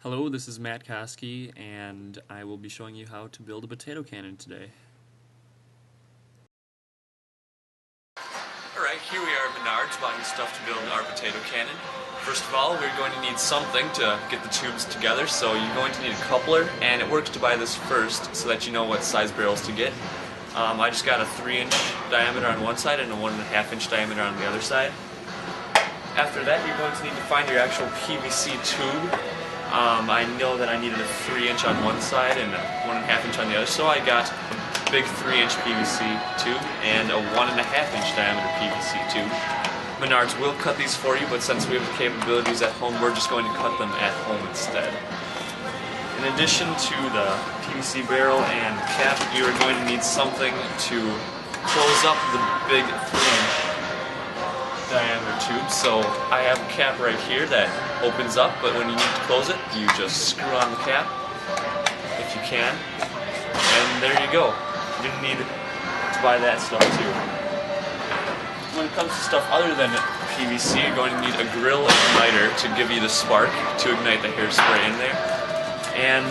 Hello, this is Matt Koski, and I will be showing you how to build a potato cannon today. Alright, here we are at Menards buying stuff to build our potato cannon. First of all, we're going to need something to get the tubes together, so you're going to need a coupler, and it works to buy this first so that you know what size barrels to get. I just got a 3-inch diameter on one side and a 1.5-inch diameter on the other side. After that, you're going to need to find your actual PVC tube. I know that I needed a 3-inch on one side and a 1.5-inch on the other, so I got a big 3-inch PVC tube and a 1.5-inch diameter PVC tube. Menards will cut these for you, but since we have the capabilities at home, we're just going to cut them at home instead. In addition to the PVC barrel and cap, you are going to need something to close up the big 3-inch diameter tube. So I have a cap right here that opens up, but when you need to close it, you just screw on the cap if you can, and there you go. You're going to need to buy that stuff too. When it comes to stuff other than PVC, you're going to need a grill igniter to give you the spark to ignite the hairspray in there. And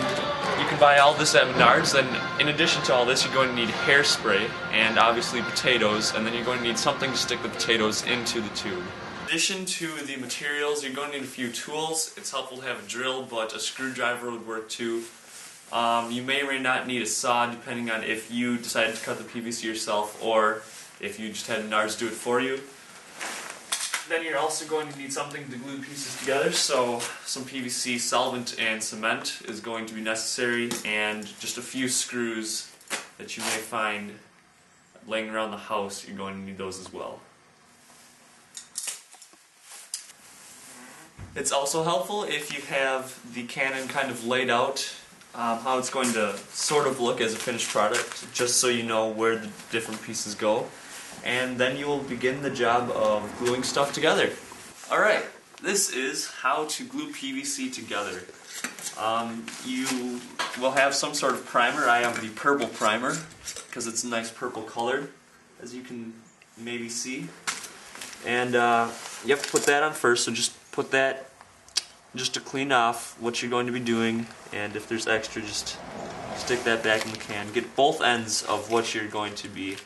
you can buy all this at Menards. Then in addition to all this, you're going to need hairspray and obviously potatoes, and then you're going to need something to stick the potatoes into the tube. In addition to the materials, you're going to need a few tools. It's helpful to have a drill, but a screwdriver would work too. You may or may not need a saw depending on if you decided to cut the PVC yourself or if you just had Menards do it for you. Then you're also going to need something to glue the pieces together, so some PVC solvent and cement is going to be necessary, and just a few screws that you may find laying around the house. You're going to need those as well. It's also helpful if you have the cannon kind of laid out, how it's going to sort of look as a finished product, just so you know where the different pieces go. And then you will begin the job of gluing stuff together. Alright, this is how to glue PVC together. You will have some sort of primer. I have the purple primer because it's a nice purple color, as you can maybe see. And you have to put that on first, so just put that just to clean off what you're going to be doing, and if there's extra, just stick that back in the can. Get both ends of what you're going to be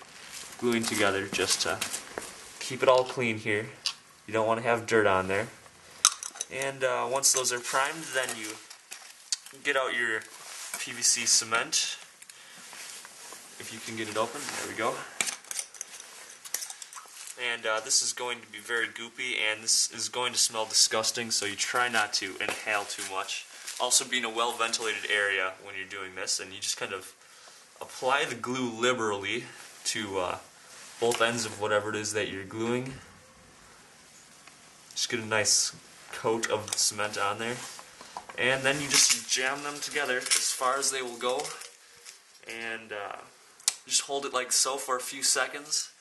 gluing together just to keep it all clean here. You don't want to have dirt on there. And once those are primed, then you get out your PVC cement. If you can get it open, there we go. And this is going to be very goopy, and this is going to smell disgusting, so you try not to inhale too much. Also be in a well-ventilated area when you're doing this, and you just kind of apply the glue liberally to both ends of whatever it is that you're gluing. Just get a nice coat of cement on there, and then you just jam them together as far as they will go, and just hold it like so for a few seconds,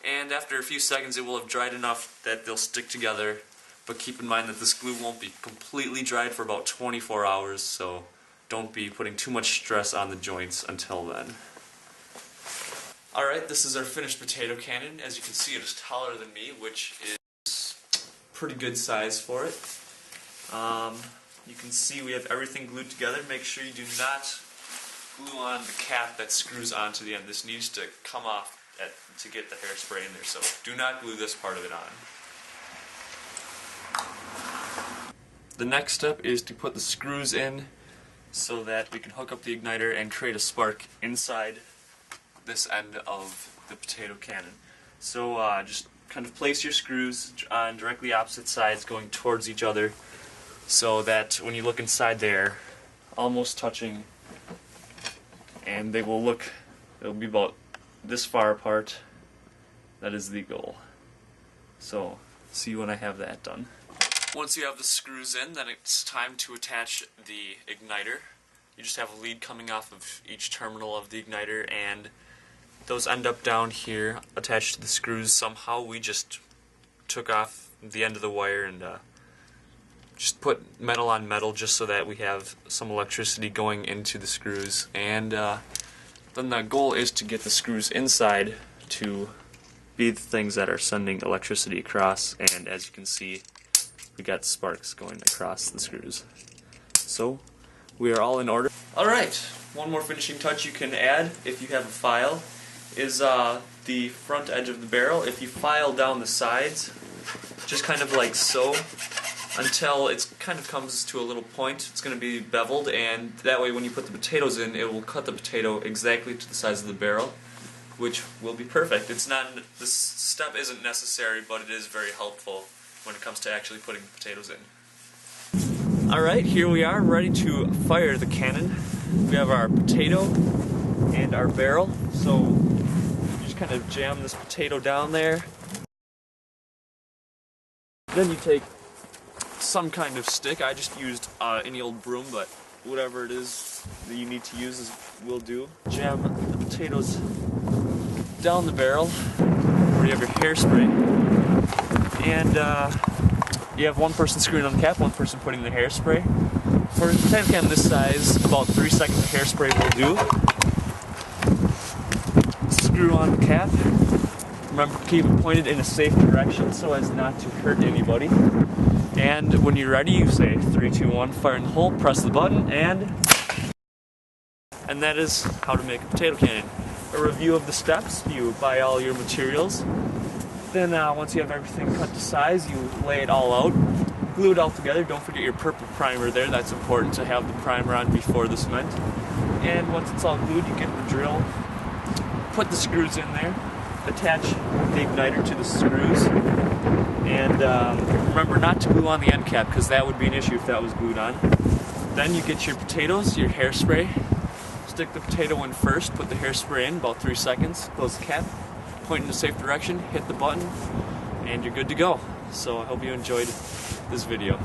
and after a few seconds it will have dried enough that they'll stick together, but keep in mind that this glue won't be completely dried for about 24 hours, so don't be putting too much stress on the joints until then. Alright, this is our finished potato cannon. As you can see, it is taller than me, which is pretty good size for it. You can see we have everything glued together. Make sure you do not glue on the cap that screws onto the end. This needs to come off to get the hairspray in there, so do not glue this part of it on. The next step is to put the screws in so that we can hook up the igniter and create a spark inside this end of the potato cannon. So just kind of place your screws on directly opposite sides going towards each other so that when you look inside they're almost touching, and they'll be about this far apart. That is the goal. So see you when I have that done. Once you have the screws in, then it's time to attach the igniter. You just have a lead coming off of each terminal of the igniter, and those end up down here attached to the screws. Somehow we just took off the end of the wire and just put metal on metal just so that we have some electricity going into the screws. And then the goal is to get the screws inside to be the things that are sending electricity across, and as you can see, we got sparks going across the screws. So we are all in order. Alright, one more finishing touch you can add if you have a file is the front edge of the barrel. If you file down the sides, just kind of like so, until it kind of comes to a little point, it's going to be beveled, and that way when you put the potatoes in, it will cut the potato exactly to the size of the barrel, which will be perfect. It's not, this step isn't necessary, but it is very helpful when it comes to actually putting the potatoes in. Alright, here we are, ready to fire the cannon. We have our potato and our barrel, so you just kind of jam this potato down there. Then you take some kind of stick. I just used any old broom, but whatever it is that you need to use will do. Jam the potatoes down the barrel where you have your hairspray, and you have one person screwing on the cap, one person putting the hairspray. For a potato can this size, about 3 seconds of hairspray will do. Screw on the cap. Remember, keep it pointed in a safe direction so as not to hurt anybody. And when you're ready, you say 3, 2, 1, fire in the hole, press the button, and that is how to make a potato cannon. A review of the steps: you buy all your materials, then once you have everything cut to size, you lay it all out, glue it all together. Don't forget your purple primer there, that's important to have the primer on before the cement. And once it's all glued, you get the drill, put the screws in there, attach the igniter to the screws, and remember not to glue on the end cap, because that would be an issue if that was glued on. Then you get your potatoes, your hairspray, stick the potato in first, put the hairspray in, about 3 seconds, close the cap, point in a safe direction, hit the button, and you're good to go. So I hope you enjoyed this video.